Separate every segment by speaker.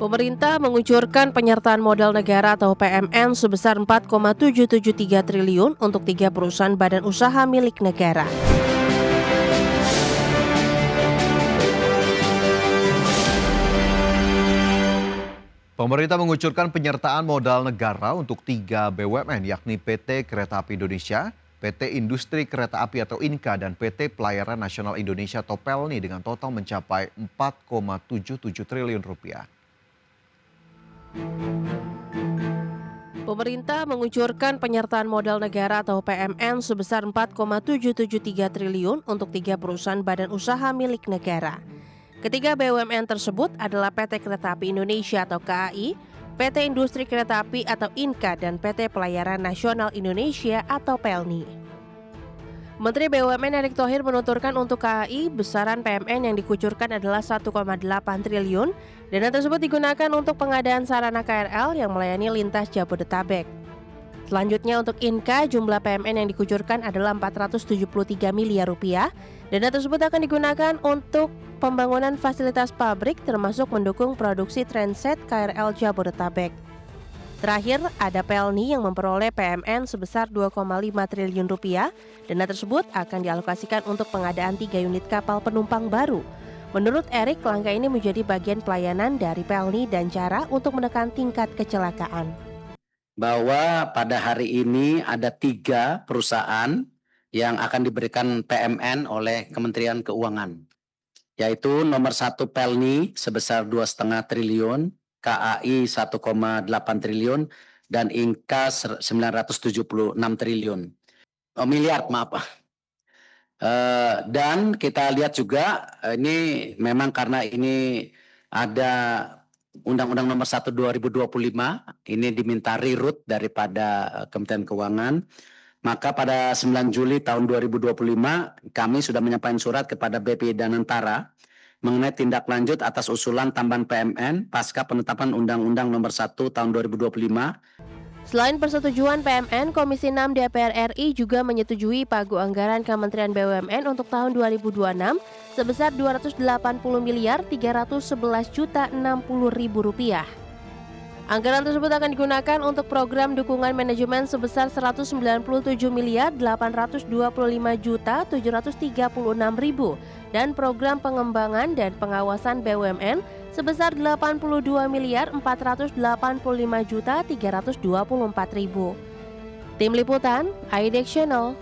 Speaker 1: Pemerintah mengucurkan penyertaan modal negara atau PMN sebesar 4,773 triliun untuk 3 perusahaan badan usaha milik negara.
Speaker 2: Pemerintah mengucurkan penyertaan modal negara untuk 3 BUMN yakni PT Kereta Api Indonesia, PT Industri Kereta Api atau INKA, dan PT Pelayaran Nasional Indonesia atau PELNI dengan total mencapai 4,77 triliun rupiah.
Speaker 1: Pemerintah mengucurkan penyertaan modal negara atau PMN sebesar 4,773 triliun untuk 3 perusahaan badan usaha milik negara. Ketiga BUMN tersebut adalah PT Kereta Api Indonesia atau KAI, PT Industri Kereta Api atau INKA, dan PT Pelayaran Nasional Indonesia atau PELNI. Menteri BUMN Erick Thohir menuturkan untuk KAI, besaran PMN yang dikucurkan adalah 1,8 triliun. Dana tersebut digunakan untuk pengadaan sarana KRL yang melayani lintas Jabodetabek. Selanjutnya untuk INKA, jumlah PMN yang dikucurkan adalah 473 miliar rupiah. Dana tersebut akan digunakan untuk pembangunan fasilitas pabrik termasuk mendukung produksi transit KRL Jabodetabek. Terakhir, ada PELNI yang memperoleh PMN sebesar 2,5 triliun rupiah. Dana tersebut akan dialokasikan untuk pengadaan 3 unit kapal penumpang baru. Menurut Erick, langkah ini menjadi bagian pelayanan dari PELNI dan cara untuk menekan tingkat kecelakaan.
Speaker 3: Bahwa pada hari ini ada 3 perusahaan yang akan diberikan PMN oleh Kementerian Keuangan, yaitu nomor 1 PELNI sebesar 2,5 triliun, KAI 1,8 triliun, dan INKA 976 triliun. Miliar, maaf. Dan kita lihat juga ini memang karena ini ada Undang-Undang Nomor 1 2025 ini diminta rirut daripada Kementerian Keuangan. Maka pada 9 Juli tahun 2025 kami sudah menyampaikan surat kepada BPI Danantara mengenai tindak lanjut atas usulan tambahan PMN pasca penetapan Undang-Undang Nomor 1 tahun 2025.
Speaker 1: Selain persetujuan PMN, Komisi 6 DPR RI juga menyetujui pagu anggaran Kementerian BUMN untuk tahun 2026 sebesar 280 miliar 311 juta 60 ribu rupiah. Anggaran tersebut akan digunakan untuk program dukungan manajemen sebesar 197 miliar 825 juta 736 ribu dan program pengembangan dan pengawasan BUMN sebesar 82 miliar 485 juta 324 ribu. Tim Liputan, IDX Channel.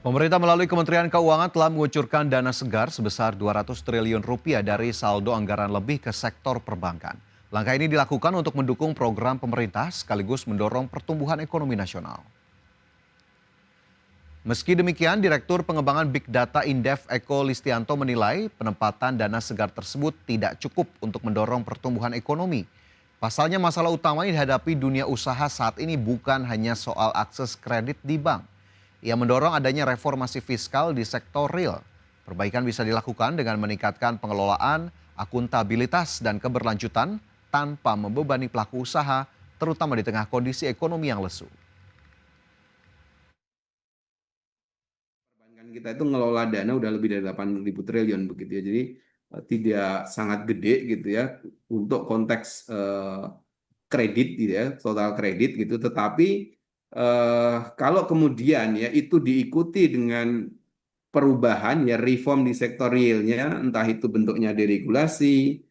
Speaker 2: Pemerintah melalui Kementerian Keuangan telah mengucurkan dana segar sebesar 200 triliun rupiah dari saldo anggaran lebih ke sektor perbankan. Langkah ini dilakukan untuk mendukung program pemerintah sekaligus mendorong pertumbuhan ekonomi nasional. Meski demikian, Direktur Pengembangan Big Data Indef Eko Listianto menilai penempatan dana segar tersebut tidak cukup untuk mendorong pertumbuhan ekonomi. Pasalnya masalah utama yang dihadapi dunia usaha saat ini bukan hanya soal akses kredit di bank. Ia mendorong adanya reformasi fiskal di sektor real. Perbaikan bisa dilakukan dengan meningkatkan pengelolaan, akuntabilitas, dan keberlanjutan tanpa membebani pelaku usaha, terutama di tengah kondisi ekonomi yang lesu.
Speaker 4: Perbankan kita itu ngelola dana udah lebih dari 8.000 triliun begitu ya. Jadi tidak sangat gede gitu ya untuk konteks kredit gitu ya, total kredit gitu. Tetapi kalau kemudian ya itu diikuti dengan perubahan ya reform di sektor realnya, entah itu bentuknya deregulasi,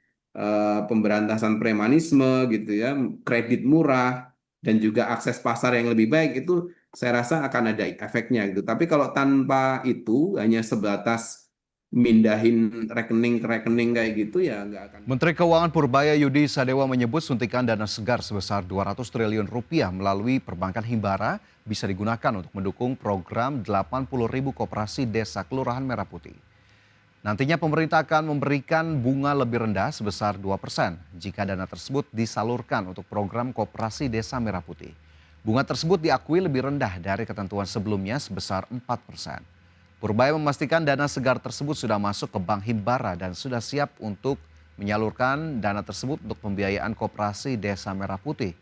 Speaker 4: pemberantasan premanisme gitu ya, kredit murah, dan juga akses pasar yang lebih baik, itu saya rasa akan ada efeknya gitu. Tapi kalau tanpa itu hanya sebatas mindahin rekening ke rekening kayak gitu ya nggak akan.
Speaker 2: Menteri Keuangan Purbaya Yudi Sadewa menyebut suntikan dana segar sebesar 200 triliun rupiah melalui perbankan Himbara bisa digunakan untuk mendukung program 80.000 koperasi desa Kelurahan Merah Putih. Nantinya pemerintah akan memberikan bunga lebih rendah sebesar 2% jika dana tersebut disalurkan untuk program koperasi desa Merah Putih. Bunga tersebut diakui lebih rendah dari ketentuan sebelumnya sebesar 4%. Purbaya memastikan dana segar tersebut sudah masuk ke Bank Himbara dan sudah siap untuk menyalurkan dana tersebut untuk pembiayaan koperasi Desa Merah Putih.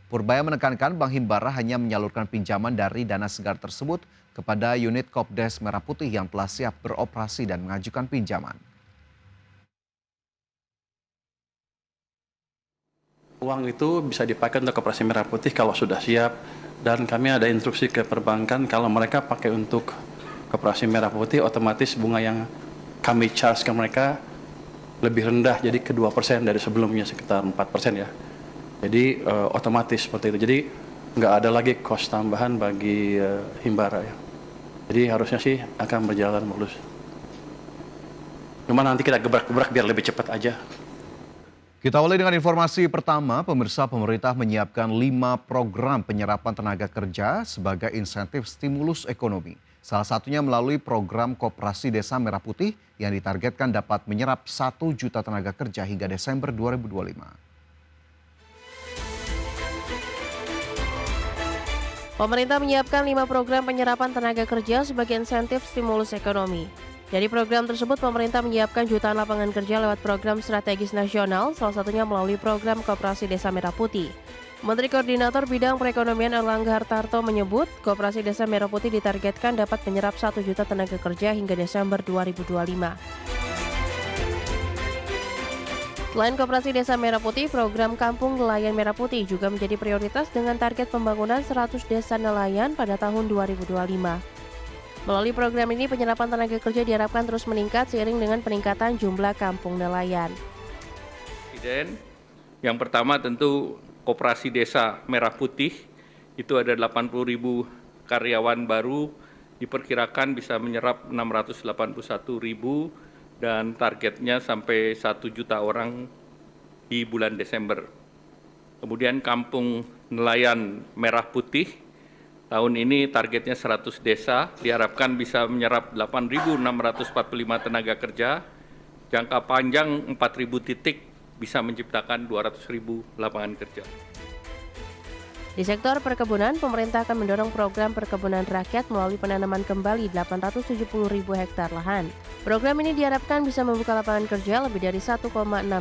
Speaker 2: Purbaya menekankan Bank Himbara hanya menyalurkan pinjaman dari dana segar tersebut kepada unit Kopdes Merah Putih yang telah siap beroperasi dan mengajukan pinjaman.
Speaker 5: Uang itu bisa dipakai untuk Koperasi Merah Putih kalau sudah siap, dan kami ada instruksi ke perbankan kalau mereka pakai untuk Koperasi Merah Putih, otomatis bunga yang kami charge ke mereka lebih rendah, jadi ke 2% dari sebelumnya sekitar 4% ya. Jadi otomatis seperti itu. Jadi nggak ada lagi cost tambahan bagi Himbara ya. Jadi harusnya sih akan berjalan mulus. Cuma nanti kita gebrak-gebrak biar lebih cepat aja.
Speaker 2: Kita awali dengan informasi pertama, pemerintah menyiapkan 5 program penyerapan tenaga kerja sebagai insentif stimulus ekonomi. Salah satunya melalui program Koperasi Desa Merah Putih yang ditargetkan dapat menyerap 1 juta tenaga kerja hingga Desember 2025.
Speaker 1: Pemerintah menyiapkan 5 program penyerapan tenaga kerja sebagai insentif stimulus ekonomi. Dari program tersebut, pemerintah menyiapkan jutaan lapangan kerja lewat program strategis nasional, salah satunya melalui program Koperasi Desa Merah Putih. Menteri Koordinator Bidang Perekonomian Erlangga Hartarto menyebut, Koperasi Desa Merah Putih ditargetkan dapat menyerap 1 juta tenaga kerja hingga Desember 2025. Selain Koperasi Desa Merah Putih, program Kampung Nelayan Merah Putih juga menjadi prioritas dengan target pembangunan 100 desa nelayan pada tahun 2025. Melalui program ini, penyerapan tenaga kerja diharapkan terus meningkat seiring dengan peningkatan jumlah kampung nelayan.
Speaker 6: Presiden, yang pertama tentu Koperasi Desa Merah Putih, itu ada 80.000 karyawan baru, diperkirakan bisa menyerap 681.000 dan targetnya sampai 1 juta orang di bulan Desember. Kemudian Kampung Nelayan Merah Putih, tahun ini targetnya 100 desa, diharapkan bisa menyerap 8.645 tenaga kerja, jangka panjang 4.000 titik bisa menciptakan 200.000 lapangan kerja.
Speaker 1: Di sektor perkebunan, pemerintah akan mendorong program perkebunan rakyat melalui penanaman kembali 870.000 hektar lahan. Program ini diharapkan bisa membuka lapangan kerja lebih dari 1,6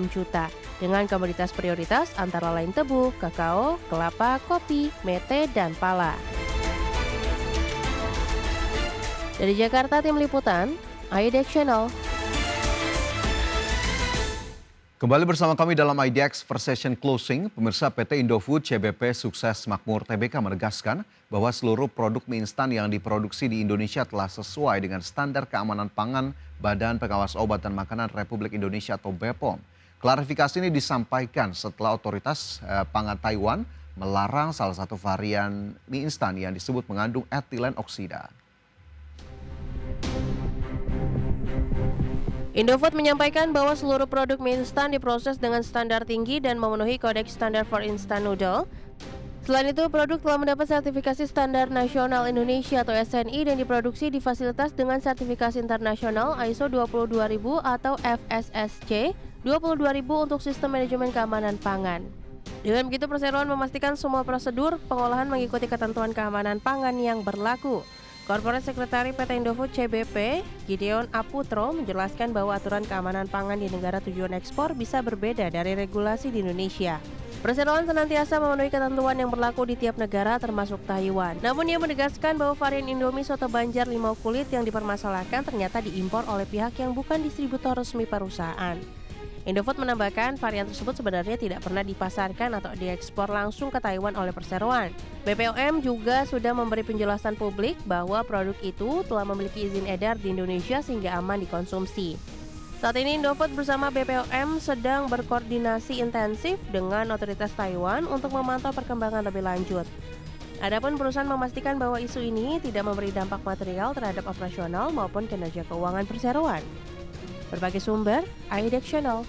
Speaker 1: juta dengan komoditas prioritas antara lain tebu, kakao, kelapa, kopi, mete, dan pala. Dari Jakarta, Tim Liputan, IDX Channel.
Speaker 2: Kembali bersama kami dalam IDX First Session Closing, pemirsa PT Indofood CBP Sukses Makmur Tbk menegaskan bahwa seluruh produk mie instan yang diproduksi di Indonesia telah sesuai dengan standar keamanan pangan Badan Pengawas Obat dan Makanan Republik Indonesia atau BPOM. Klarifikasi ini disampaikan setelah otoritas pangan Taiwan melarang salah satu varian mie instan yang disebut mengandung etilen oksida.
Speaker 1: Indofood menyampaikan bahwa seluruh produk mie instan diproses dengan standar tinggi dan memenuhi Kodeks Standar for Instant Noodle. Selain itu, produk telah mendapat sertifikasi Standar Nasional Indonesia atau SNI dan diproduksi di fasilitas dengan sertifikasi internasional ISO 22000 atau FSSC 22000 untuk sistem manajemen keamanan pangan. Dengan begitu, perseroan memastikan semua prosedur pengolahan mengikuti ketentuan keamanan pangan yang berlaku. Korporat Sekretari PT Indofood CBP, Gideon Aputro, menjelaskan bahwa aturan keamanan pangan di negara tujuan ekspor bisa berbeda dari regulasi di Indonesia. Perseroan senantiasa memenuhi ketentuan yang berlaku di tiap negara termasuk Taiwan. Namun ia menegaskan bahwa varian Indomie soto Banjar limau kulit yang dipermasalahkan ternyata diimpor oleh pihak yang bukan distributor resmi perusahaan. Indofood menambahkan varian tersebut sebenarnya tidak pernah dipasarkan atau diekspor langsung ke Taiwan oleh perseroan. BPOM juga sudah memberi penjelasan publik bahwa produk itu telah memiliki izin edar di Indonesia sehingga aman dikonsumsi. Saat ini Indofood bersama BPOM sedang berkoordinasi intensif dengan otoritas Taiwan untuk memantau perkembangan lebih lanjut. Adapun perusahaan memastikan bahwa isu ini tidak memberi dampak material terhadap operasional maupun kinerja keuangan perseroan. Berbagai sumber, IDX Channel.